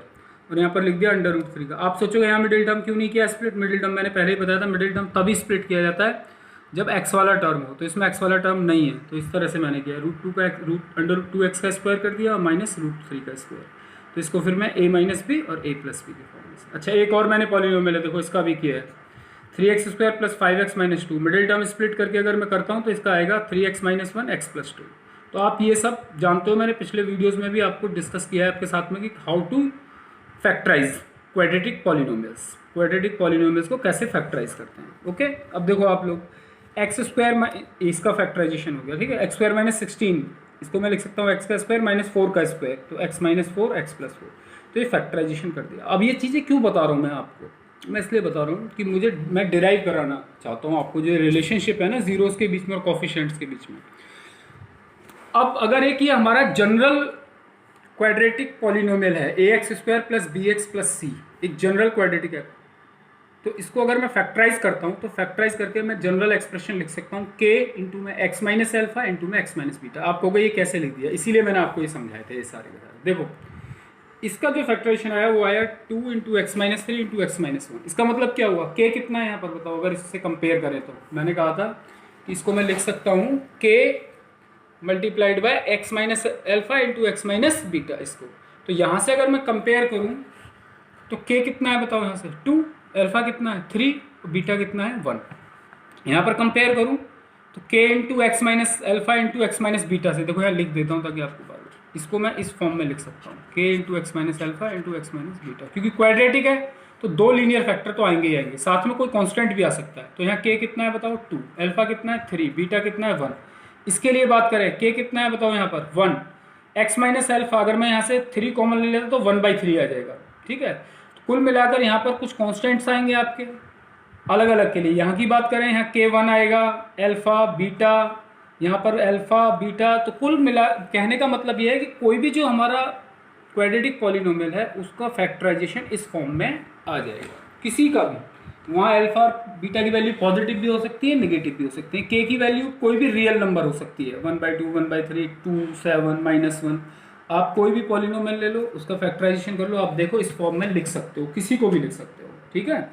और यहाँ पर लिख दिया √3 का। आप सोचोगे यहाँ मिडिल टर्म क्यों नहीं किया स्प्लिट? मिडिल टर्म मैंने पहले ही बताया था, मिडिल टर्म तभी स्प्लिट किया जाता है जब x वाला टर्म हो, तो इसमें x वाला टर्म नहीं है, तो इस तरह से मैंने किया √2 का √2x² कर दिया और -√3 का स्क्वायर। तो इसको फिर मैं a - b और a + b के फॉर्म में। अच्छा, एक और मैंने पॉलिनोमियल है, देखो इसका भी किया है, 3x² + 5x - 2, middle term split करके अगर मैं करता हूँ तो इसका आएगा 3x - 1 x + 2। तो आप ये सब जानते हो, मैंने पिछले वीडियोज़ में भी आपको डिस्कस किया है आपके साथ में कि how to factorise quadratic polynomials. Quadratic polynomials को कैसे फैक्टराइज करते हैं। ओके, अब देखो आप लोग, x², इसका फैक्टराइजेशन हो गया, ठीक है। x² - 16, इसको मैं लिख सकता हूँ x² - 4 का स्क्वायर, तो x - 4 x + 4, तो ये फैक्टराइजेशन कर दिया। अब ये चीज़ें क्यों बता रहा हूँ मैं आपको? मैं इसलिए बता रहा हूँ कि मैं डिराइव कराना चाहता हूँ आपको जो रिलेशनशिप है ना जीरोस के बीच में और कोफिशिएंट्स के बीच में। अब अगर एक ये हमारा जनरल क्वाड्रेटिक पॉलिनोमियल है ax² + bx + c, एक जनरल क्वाड्रेटिक है, तो इसको अगर मैं फैक्टराइज करता हूँ तो फैक्टराइज करके मैं जनरल एक्सप्रेशन लिख सकता हूँ k इंटू में x - α इंटू में x - बीटा। आप कहोगे ये कैसे लिख दिया? इसीलिए मैंने आपको ये समझाए थे ये सारे बता। देखो इसका जो फैक्टराइजेशन आया वो आया 2 इंटू x - 3 इंटू x - 1। इसका मतलब क्या हुआ? k कितना है यहाँ पर बताओ, अगर इससे कंपेयर करें तो मैंने कहा था कि इसको मैं लिख सकता हूँ k multiplied by x - α into x - beta इसको। तो यहाँ से अगर मैं कंपेयर करूँ तो k कितना है बताओ, यहाँ से 2, अल्फा कितना है 3, बीटा कितना है 1। यहाँ पर कंपेयर करूँ तो k into x - α into x - beta से, देखो यहाँ लिख देता हूँ ताकि आपको बार इसको मैं इस फॉर्म में लिख सकता हूँ, k into x - α into x - beta. क्योंकि क्वाड्रेटिक है तो 2 लीनियर फैक्टर तो आएंगे ही आएंगे, साथ में कोई कांस्टेंट भी आ सकता है। तो यहाँ k कितना है बताओ 2, अल्फा कितना है 3, बीटा कितना है 1। इसके लिए बात करें k कितना है बताओ यहाँ पर 1, x - α अगर मैं यहाँ से 3 कॉमन ले लेता तो 1/3 आ जाएगा, ठीक है। तो कुल मिलाकर यहाँ पर कुछ कॉन्स्टेंट्स आएंगे आपके अलग अलग के लिए। यहाँ की बात करें, यहाँ k1 आएगा, अल्फा बीटा, यहाँ पर अल्फा बीटा। तो कुल मिला कहने का मतलब ये है कि कोई भी जो हमारा क्वाड्रेटिक पॉलिनोमियल है उसका फैक्टराइजेशन इस फॉर्म में आ जाएगा, किसी का भी। वहाँ अल्फा और बीटा की वैल्यू पॉजिटिव भी हो सकती है, नेगेटिव भी हो सकती है। k की वैल्यू कोई भी रियल नंबर हो सकती है, 1/2, 1/3, 2, 7, -1। आप कोई भी पॉलिनोमियल ले लो, उसका फैक्टराइजेशन कर लो, आप देखो इस फॉर्म में लिख सकते हो, किसी को भी लिख सकते हो, ठीक है।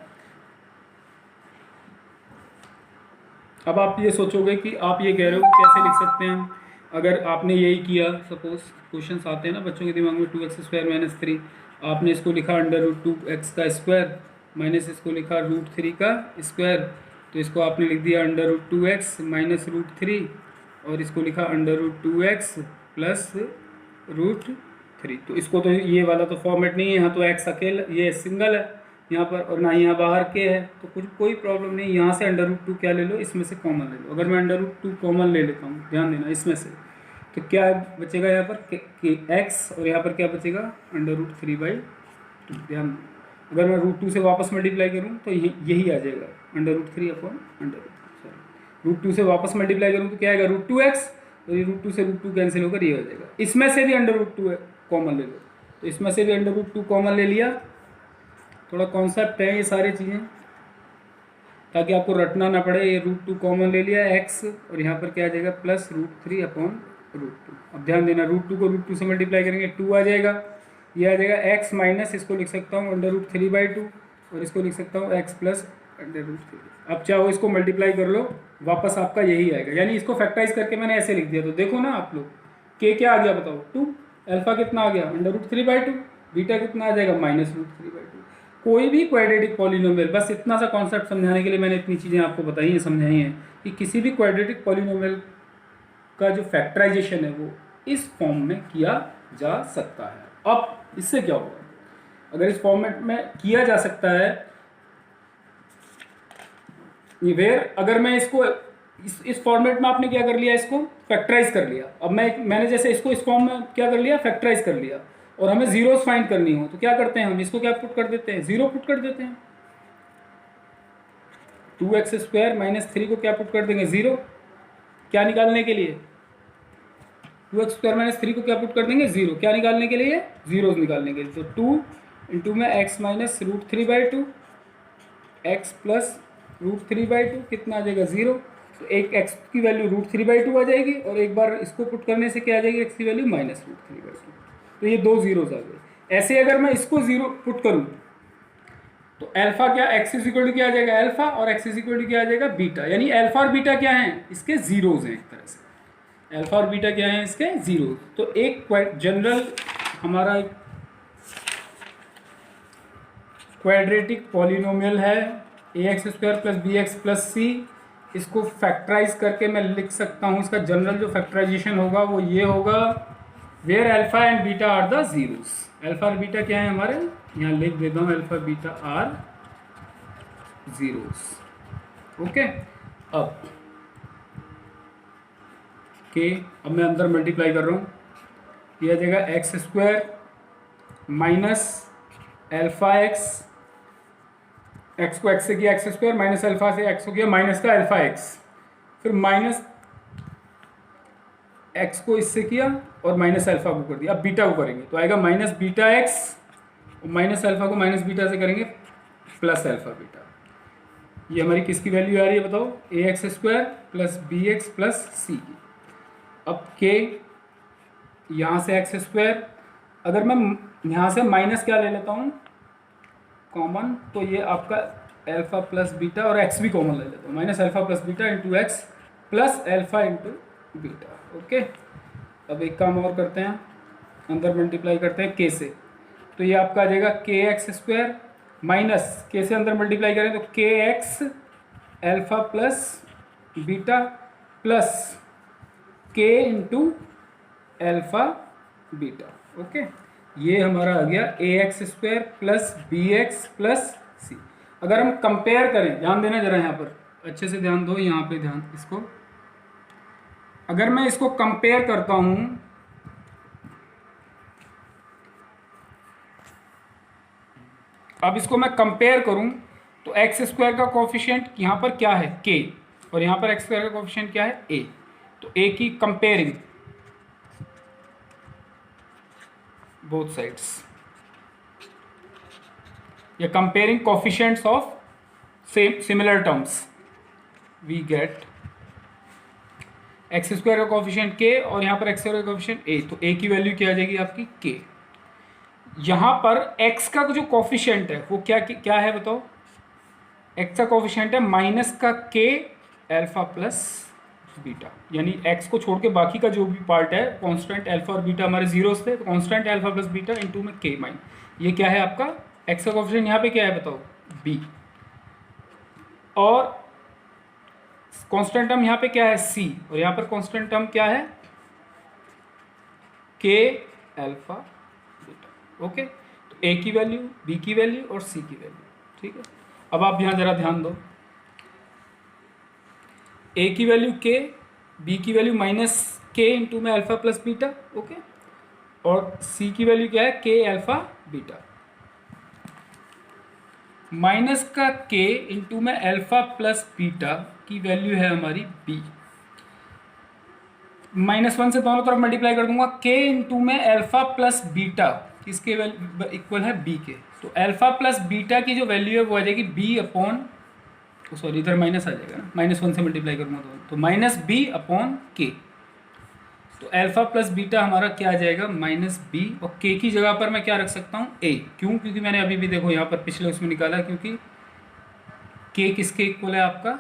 अब आप ये सोचोगे कि आप ये कह रहे हो कैसे लिख सकते हैं, अगर आपने यही किया, सपोज क्वेश्चंस आते हैं ना बच्चों के दिमाग में, 2x² - 3, आपने इसको लिखा √2x का स्क्वायर माइनस इसको लिखा √3 का स्क्वायर, तो इसको आपने लिख दिया √2x - √3 और इसको लिखा √2x + √3। तो इसको तो ये वाला तो फॉर्मेट नहीं है, यहाँ तो x अकेला, ये सिंगल है यहाँ पर, और ना यहाँ बाहर के है, तो कोई प्रॉब्लम नहीं। यहाँ से √2 क्या ले लो, इसमें से कॉमन ले लो। अगर मैं √2 कॉमन ले लेता हूँ, ध्यान देना इसमें से, तो क्या बचेगा यहाँ पर x, और यहाँ पर क्या बचेगा √3/2। ध्यान, अगर मैं √2 से वापस मल्टीप्लाई करूँ तो यही आ जाएगा √3/√2 से वापस मल्टीप्लाई करूँ तो क्या आएगा √2x, और ये √2 से √2 कैंसिल होकर ये हो जाएगा। इसमें से भी √2 कॉमन ले लो, तो इसमें से भी √2 कॉमन ले लिया। थोड़ा कॉन्सेप्ट है ये सारी चीज़ें, ताकि आपको रटना ना पड़े। ये √2 कॉमन ले लिया x, और यहाँ पर क्या आ जाएगा +√3/√2। अब ध्यान देना, √2 को √2 से मल्टीप्लाई करेंगे 2 आ जाएगा, ये आ जाएगा x माइनस, इसको लिख सकता हूँ √3/2, और इसको लिख सकता हूँ x + √3। अब चाहो इसको मल्टीप्लाई कर लो, वापस आपका यही आएगा। यानी इसको फैक्टराइज करके मैंने ऐसे लिख दिया। तो देखो ना आप लोग, k क्या आ गया बताओ 2, अल्फा कितना आ गया √3/2, बीटा कितना आ जाएगा -√3/2। कोई भी क्वाड्रेटिक पॉलिनोमियल, बस इतना सा कॉन्सेप्ट समझाने के लिए मैंने इतनी चीज़ें आपको बताई हैं, समझाई हैं कि किसी भी क्वाड्रेटिक पॉलिनोमियल का जो फैक्टराइजेशन है वो इस फॉर्म में किया जा सकता है। अब इससे क्या होगा, अगर इस फॉर्मेट में किया जा सकता है, वेयर अगर मैं इसको इस फॉर्मेट में आपने क्या कर लिया, इसको फैक्टराइज कर लिया। अब मैंने जैसे इसको इस फॉर्म में क्या कर लिया, फैक्टराइज कर लिया, और हमें जीरोस फाइंड करनी हो तो क्या करते हैं, हम इसको क्या पुट कर देते हैं, जीरो पुट कर देते हैं। 2x² - 3 को क्या पुट कर देंगे, जीरो। क्या निकालने के लिए, 2x² - 3 को क्या पुट कर देंगे, जीरो। क्या निकालने के लिए, जीरो निकालने के लिए। तो 2 इंटू में x - √3/2 x प्लस √3/2 कितना आ जाएगा, जीरो। तो एक x की वैल्यू √3/2 आ जाएगी, और एक बार इसको पुट करने से क्या आ जाएगी, x की वैल्यू -√3/2। तो ये दो जीरोज आ गए। ऐसे अगर मैं इसको जीरो पुट करूं तो अल्फा क्या, x = क्या आ जाएगा, अल्फा, और x = क्या आ जाएगा, बीटा। यानी अल्फा और बीटा क्या हैं, इसके जीरोज हैं। एक तरह से अल्फा और बीटा क्या हैं, इसके जीरोज। तो एक जनरल हमारा एक क्वाड्रेटिक पॉलिनोमियल है ax² + bx + c। इसको फैक्टराइज करके मैं लिख सकता हूँ, इसका जनरल जो फैक्टराइजेशन होगा वो ये होगा, where alpha and beta are the zeros. Alpha और बीटा क्या है हमारे, यहाँ लिख देता हूँ, alpha beta are zeros. Okay, अब अब मैं अंदर मल्टीप्लाई कर रहा हूँ, यह आ जाएगा x² - अल्फा x को x से किया x² माइनस अल्फा से x को किया माइनस का अल्फा x, फिर माइनस x को इससे किया और माइनस अल्फा को कर दिया। अब बीटा को करेंगे तो आएगा माइनस बीटा x, और माइनस अल्फा को माइनस बीटा से करेंगे प्लस अल्फा बीटा। ये हमारी किसकी वैल्यू आ रही है बताओ, ax² + bx + c की। अब k यहाँ से x², अगर मैं यहाँ से माइनस क्या ले लेता हूँ कॉमन, तो ये आपका अल्फा प्लस बीटा, और x भी कॉमन ले लेता हूँ, minus alpha plus beta into x plus alpha into beta. Okay, अब एक काम और करते हैं, अंदर मल्टीप्लाई करते हैं k से, तो ये आपका आ जाएगा kx² माइनस k से अंदर मल्टीप्लाई करें तो kx alpha plus beta plus k into alpha beta. Okay, ये हमारा आ गया ax² + bx + c। अगर हम कंपेयर करें, ध्यान देना जरा, यहाँ पर अच्छे से ध्यान दो, यहाँ पे ध्यान, इसको अगर मैं इसको कंपेयर करता हूं, अब इसको मैं कंपेयर करूं तो x² का कोफिशिएंट यहाँ पर क्या है, k, और यहाँ पर x² का कोफिशिएंट क्या है, a। तो a की कंपेयरिंग both sides, या comparing coefficients of similar terms, we get x² का कोफिशिएंट k और यहाँ पर x² का कोफिशिएंट a। तो a की वैल्यू क्या आ जाएगी आपकी k। यहाँ पर x का जो कोफिशिएंट है वो क्या है बताओ, x का कोफिशिएंट है माइनस का k अल्फा प्लस बीटा, यानी x को छोड़ के बाकी का जो भी पार्ट है कांस्टेंट अल्फा और बीटा हमारे जीरोस थे, तो constant alpha plus beta into में k माइन, ये क्या है आपका x का कोफिशिएंट, यहाँ पे क्या है बताओ, b, और कांस्टेंट टर्म यहाँ पे क्या है c, और यहाँ पर कांस्टेंट टर्म क्या है k अल्फा बीटा। ओके, तो a की वैल्यू, b की वैल्यू और c की वैल्यू। ठीक है, अब आप यहाँ जरा ध्यान दो, a की वैल्यू k, b की वैल्यू माइनस k इंटू में अल्फा प्लस बीटा। ओके, और c की वैल्यू क्या है, k अल्फा बीटा, माइनस का k इंटू में अल्फा प्लस बीटा की वैल्यू है हमारी b। -1 से दोनों तरफ मल्टीप्लाई कर दूंगा, k इंटू में अल्फा प्लस बीटा किसके इक्वल है, b के। तो अल्फा प्लस बीटा की जो वैल्यू है वो आ जाएगी b अपॉन, सॉरी इधर माइनस आ जाएगा ना, -1 से मल्टीप्लाई करूँगा तो माइनस b अपॉन k। तो अल्फा प्लस बीटा हमारा क्या आ जाएगा, -b, और k की जगह पर मैं क्या रख सकता हूँ, a। क्यों, क्योंकि मैंने अभी भी देखो यहाँ पर पिछले उसमें निकाला, क्योंकि k किसके इक्वल है आपका,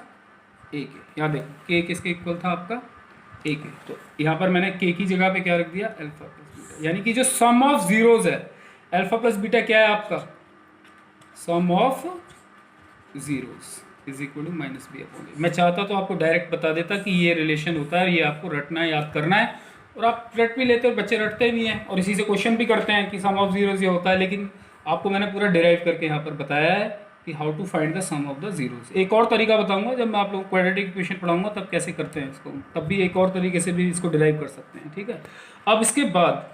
a के। यहाँ देखो k किसके इक्वल था आपका, a के। तो यहाँ पर मैंने k की जगह पे क्या रख दिया, अल्फा प्लस बीटा, यानी कि जो सम ऑफ जीरोज है, अल्फा प्लस बीटा क्या है आपका, sum of zeros is equal to minus B upon a. मैं चाहता तो आपको डायरेक्ट बता देता कि ये रिलेशन होता है, ये आपको रटना है, याद करना है, और आप रट भी लेते हो, बच्चे रटते भी हैं और इसी से क्वेश्चन भी करते हैं कि सम ऑफ जीरोस ये होता है। लेकिन आपको मैंने पूरा डिराइव करके यहाँ पर बताया है कि how to find the sum of the zeros. एक और तरीका बताऊंगा जब मैं आप लोग क्वाड्रेटिक इक्वेशन पढ़ाऊंगा तब कैसे करते हैं इसको, तब भी एक और तरीके से भी इसको डिराइव कर सकते हैं, ठीक है। अब इसके बाद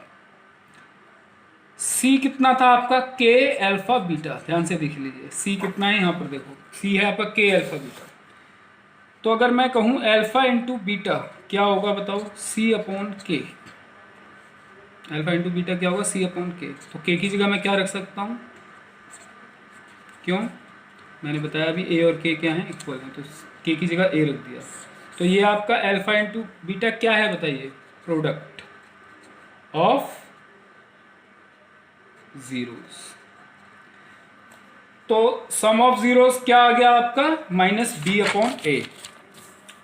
C कितना था आपका, K अल्फा बीटा, ध्यान से देख लीजिए C कितना है यहाँ पर, देखो C है आपका K अल्फा बीटा। तो अगर मैं कहूँ अल्फा इंटू बीटा क्या होगा बताओ, C upon K। Alpha into beta क्या होगा, C अपॉन K। तो K की जगह मैं क्या रख सकता हूँ, क्यों, मैंने बताया अभी A और K क्या है, इक्वल है, तो K की जगह A रख दिया। तो ये आपका अल्फा इंटू बीटा क्या है बताइए, प्रोडक्ट ऑफ जीरोस। तो सम ऑफ जीरोस क्या आ गया आपका, माइनस बी अपॉन ए।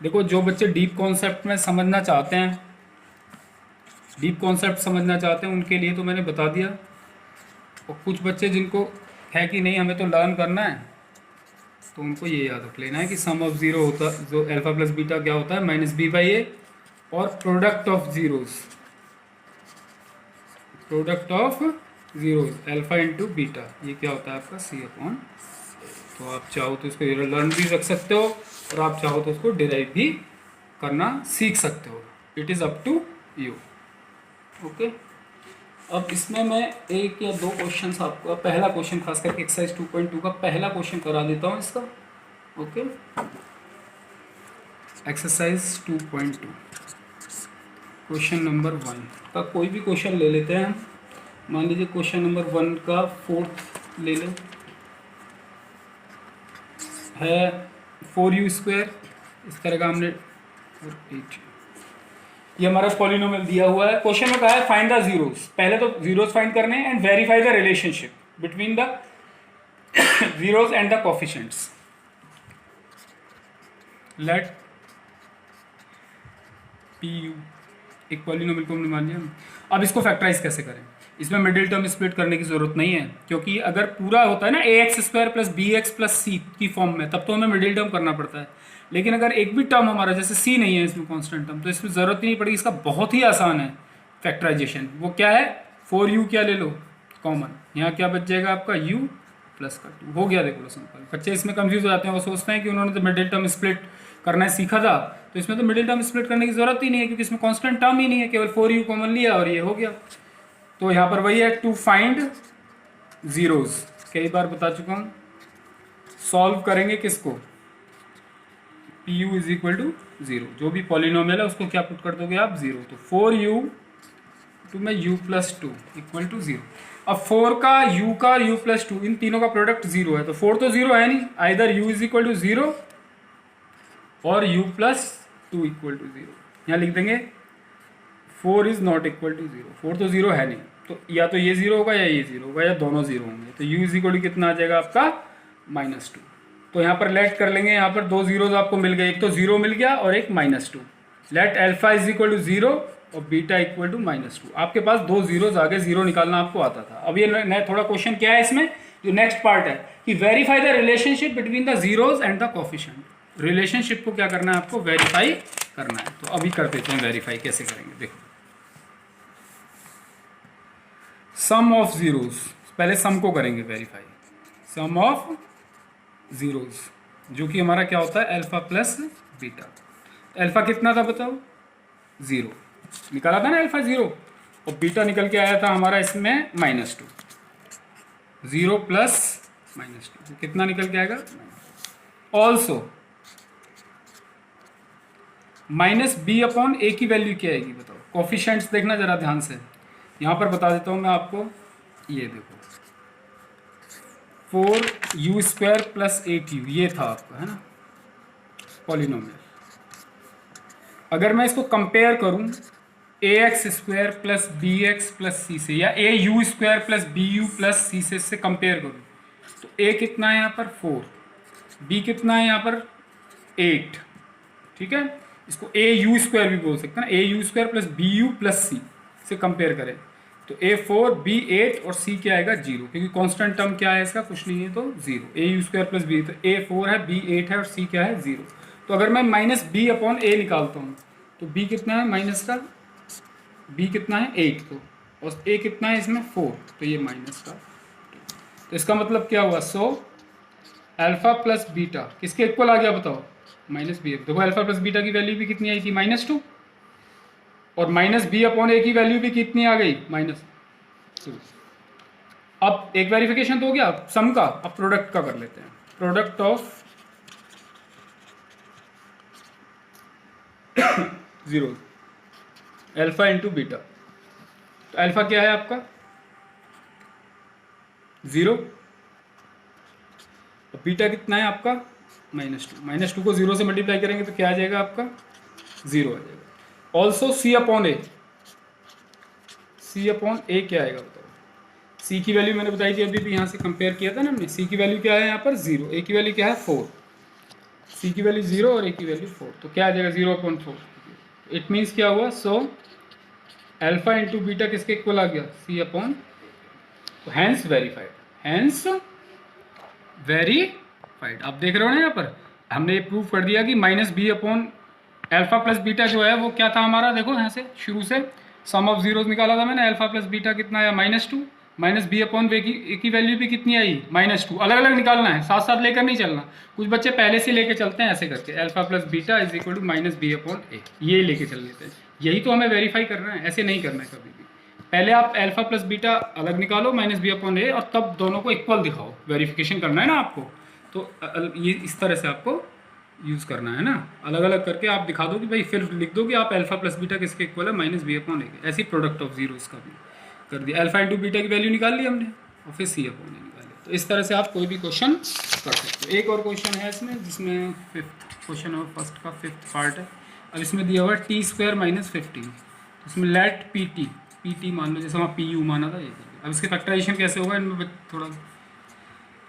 देखो जो बच्चे डीप कॉन्सेप्ट में समझना चाहते हैं, डीप कॉन्सेप्ट समझना चाहते हैं उनके लिए तो मैंने बता दिया, और कुछ बच्चे जिनको है कि नहीं हमें तो लर्न करना है, तो उनको ये याद रख लेना है कि सम ऑफ जीरो होता, जो अल्फा प्लस बीटा क्या होता है, माइनस बी बाई ए, और product of zeros, product of zeros alpha into beta, ये क्या होता है आपका C अपॉन। तो आप चाहो तो इसको लर्न भी रख सकते हो, और आप चाहो तो उसको डिराइव भी करना सीख सकते हो, it is up to you. Okay, अब इसमें मैं एक या दो क्वेश्चंस आपको, पहला क्वेश्चन खास करके एक्सरसाइज 2.2 का पहला क्वेश्चन करा देता हूँ इसका। ओके, एक्सरसाइज 2.2 क्वेश्चन नंबर 1 का कोई भी क्वेश्चन ले लेते हैं हम। मान लीजिए क्वेश्चन नंबर 1 का 4th ले लें, है 4u², इस तरह का हमने 8, ये हमारा पॉलिनोमियल दिया हुआ है। क्वेश्चन में कहा है फाइंड द जीरोस, पहले तो जीरोस फाइंड करने हैं and verify the relationship between the zeros and the coefficients. Let P U एक पॉलिनोमियल को हमने मान लिया। अब इसको फैक्टराइज कैसे करें, इसमें मिडिल टर्म स्प्लिट करने की जरूरत नहीं है, क्योंकि अगर पूरा होता है ना ax² plus bx plus c की फॉर्म में, तब तो हमें मिडिल टर्म करना पड़ता है। लेकिन अगर एक भी टर्म हमारा जैसे c नहीं है इसमें कांस्टेंट टर्म, तो इसमें ज़रूरत ही नहीं पड़ेगी। इसका बहुत ही आसान है फैक्टराइजेशन, वो क्या है, 4u क्या ले लो कॉमन, यहाँ क्या बच जाएगा आपका u प्लस का 2, हो गया। देखो सिंपल, बच्चे इसमें कंफ्यूज हो जाते हैं, वो सोचते हैं कि उन्होंने तो मिडिल टर्म स्प्लिट करना है सीखा था, तो इसमें तो मिडिल टर्म स्प्लिट करने की जरूरत ही नहीं है, क्योंकि इसमें कांस्टेंट टर्म ही नहीं है, केवल 4u कॉमन लिया और ये हो गया। तो यहाँ पर वही है, टू फाइंड जीरोस, कई बार बता चुका हूँ। सॉल्व करेंगे किसको, P U is equal to 0, जो भी पॉलिनोमियल है उसको क्या पुट कर दोगे आप, 0। तो 4u टू में u प्लस 2 इक्वल टू 0। अब 4 का u का u प्लस 2, इन तीनों का प्रोडक्ट 0 है, तो 4 तो 0 है नहीं, either u is equal to 0 और u प्लस 2 इक्वल टू 0। यहाँ लिख देंगे 4 इज नॉट इक्वल टू 0, 4 तो 0 है नहीं, तो या तो ये 0 होगा या ये 0 होगा या दोनों 0 होंगे। तो u इज इक्वल टू कितना आ जाएगा आपका, -2। तो यहाँ पर लेट कर लेंगे, यहाँ पर दो जीरोज आपको मिल गए, एक तो 0 मिल गया और एक -2। Let alpha is equal to 0 और बीटा इक्वल टू -2। आपके पास दो जीरोज आगे, 0 निकालना आपको आता था। अब ये नया थोड़ा क्वेश्चन क्या है इसमें, जो नेक्स्ट पार्ट है कि verify the relationship between the zeros and the coefficient. Relationship को क्या करना है आपको, वेरीफाई करना है। तो अभी कर देते हैं वेरीफाई, कैसे करेंगे देखो। सम ऑफ जीरोज, पहले सम को करेंगे वेरीफाई, सम ऑफ जीरोज जो कि हमारा क्या होता है, अल्फा प्लस बीटा। अल्फा कितना था बताओ, 0 निकाला था ना, अल्फा 0, और बीटा निकल के आया था हमारा इसमें -2। 0 प्लस -2 कितना निकल के आएगा, ऑल्सो -b अपॉन a की वैल्यू क्या आएगी बताओ। कोफिशिएंट्स देखना जरा ध्यान से, यहाँ पर बता देता हूँ मैं आपको, ये देखो 4u² प्लस 8u, ये था आपका, है ना पॉलिनोमियल। अगर मैं इसको कंपेयर करूँ ax² plus bx plus c से, या au² plus bu plus c से इससे कंपेयर करूँ, तो a कितना है यहाँ पर 4, b कितना है यहाँ पर 8, ठीक है। इसको au² भी बोल सकते हैं ना, au² plus bu plus c से कंपेयर करें, तो A4 B8 और C क्या आएगा 0, क्योंकि कांस्टेंट टर्म क्या है इसका, कुछ नहीं है तो 0। AU² प्लस B, तो A4 है, B8 है और C क्या है 0। तो अगर मैं माइनस B अपॉन A निकालता हूँ तो B कितना है माइनस का, B कितना है 8, तो और A कितना है इसमें 4, तो ये माइनस का। तो इसका मतलब क्या हुआ, सो अल्फा प्लस बीटा किसके इक्वल आ गया बताओ, माइनस बी। देखो अल्फा प्लस बीटा की वैल्यू भी कितनी आई थी, -2, और माइनस बी अपॉन ए की वैल्यू भी कितनी आ गई, -2। अब एक वेरिफिकेशन तो हो गया सम का, अब प्रोडक्ट का कर लेते हैं। Product of zero alpha into beta, तो अल्फा क्या है आपका 0, और बीटा कितना है आपका -2। -2 को 0 से मल्टीप्लाई करेंगे तो क्या आ जाएगा आपका 0 आ जाएगा। ऑल्सो सी अपॉन ए, सी अपॉन ए क्या आएगा बताओ, सी की वैल्यू मैंने बताई थी अभी भी, यहाँ से कंपेयर किया था ना हमने। सी की वैल्यू क्या है यहाँ पर 0, ए की वैल्यू क्या है 4, सी की वैल्यू 0 और ए की वैल्यू 4, तो क्या आ जाएगा 0/4। इट मीन्स क्या हुआ, सो अल्फा इंटू बीटा किसके इक्वल आ गया, सी अपॉन, तो हैंस वेरीफाइड, हैंस वेरीफाइड। आप देख रहे हो ना यहाँ पर हमने ये प्रूव कर दिया कि minus B upon alpha plus beta जो है वो क्या था हमारा, देखो यहाँ से शुरू से सम ऑफ जीरोज निकाला था मैंने, अल्फा प्लस बीटा कितना आया -2, माइनस बी अपॉन वे की वैल्यू भी कितनी आई -2। अलग अलग निकालना है, साथ साथ लेकर नहीं चलना। कुछ बच्चे पहले से लेके चलते हैं ऐसे करके, alpha plus beta is equal to minus B upon a, ये लेके चल लेते हैं। यही तो हमें वेरीफाई करना है, ऐसे नहीं करना है कभी भी। पहले आप अल्फा प्लस बीटा अलग निकालो माइनस बी अपॉन ए, और तब दोनों को इक्वल दिखाओ, वेरिफिकेशन करना है ना आपको। तो ये इस तरह से आपको यूज़ करना है ना, अलग अलग करके आप दिखा दो कि भाई, फिर लिख दो कि आप अल्फा प्लस बीटा किसके इक्वल है, माइनस बी अपॉन ए के। ऐसी प्रोडक्ट ऑफ जीरो इसका भी कर दिया, अल्फा इंटू बीटा की वैल्यू निकाल ली हमने, और फिर सी अपॉन ए निकाल लिया। तो इस तरह से आप कोई भी क्वेश्चन कर सकते हो। एक और क्वेश्चन है इसमें, जिसमें क्वेश्चन और फर्स्ट का 5th पार्ट है। अब इसमें दिया हुआ है t² - 15, इसमें लेट पी टी मान लो, जैसे वहाँ पी यू माना था ये। अब इसके फैक्टराइजेशन कैसे होगा, इनमें थोड़ा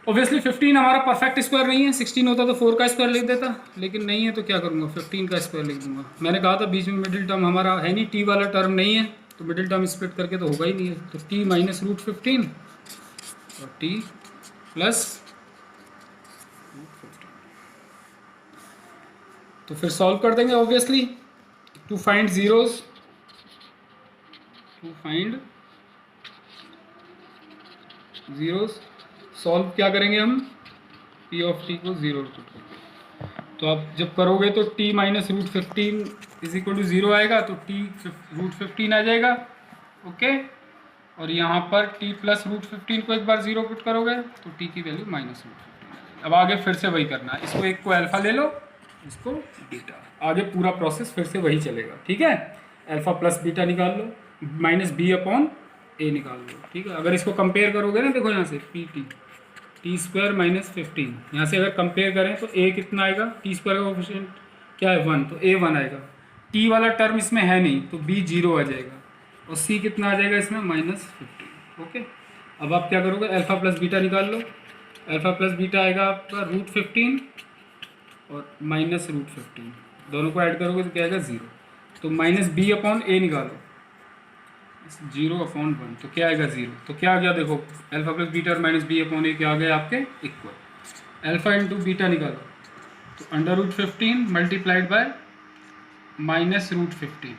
ऑब्वियसली 15 हमारा परफेक्ट स्क्वायर नहीं है, 16 होता तो 4 का स्क्वायर लिख देता, लेकिन नहीं है तो क्या करूँगा, 15 का स्क्वायर लिख दूंगा। मैंने कहा था बीच में मिडिल टर्म हमारा है नहीं, टी वाला टर्म नहीं है, तो मिडिल टर्म स्प्लिट करके तो होगा ही नहीं है। तो t - √15 और t प्लस √15, तो फिर सॉल्व कर देंगे obviously to find zeros, solve क्या करेंगे हम, p ऑफ t को 0 पुट करेंगे। तो आप जब करोगे तो t - √15 इज इक्वल टू 0 आएगा, तो t √15 आ जाएगा, ओके। और यहाँ पर t प्लस √15 को एक बार 0 पुट करोगे तो t की वैल्यू -√15 आ जाएगी। अब आगे फिर से वही करना है, इसको एक को अल्फा ले लो, इसको बीटा, आगे पूरा प्रोसेस फिर से वही चलेगा, ठीक है। अल्फा प्लस बीटा निकाल लो, माइनस बी अपॉन ए निकाल लो, ठीक है। अगर इसको कंपेयर करोगे ना, देखो यहाँ से t² - 15, यहाँ से अगर कंपेयर करें तो a कितना आएगा, t² का कोएफिशिएंट क्या है 1, तो a 1 आएगा। t वाला टर्म इसमें है नहीं तो b 0 आ जाएगा, और c कितना आ जाएगा इसमें -15, ओके। अब आप क्या करोगे, अल्फा प्लस बीटा निकाल लो, अल्फा प्लस बीटा आएगा आपका √15 और -√15, दोनों को ऐड करोगे तो क्या आएगा 0। तो माइनस बी अपॉन ए निकालो, 0/1, तो क्या आएगा 0। तो क्या आ गया देखो, अल्फा प्लस बीटा और माइनस बी अपॉन ए क्या आ गया आपके इक्वल। अल्फा इंटू बीटा निकालो, तो √15 मल्टीप्लाइड बाय -√15,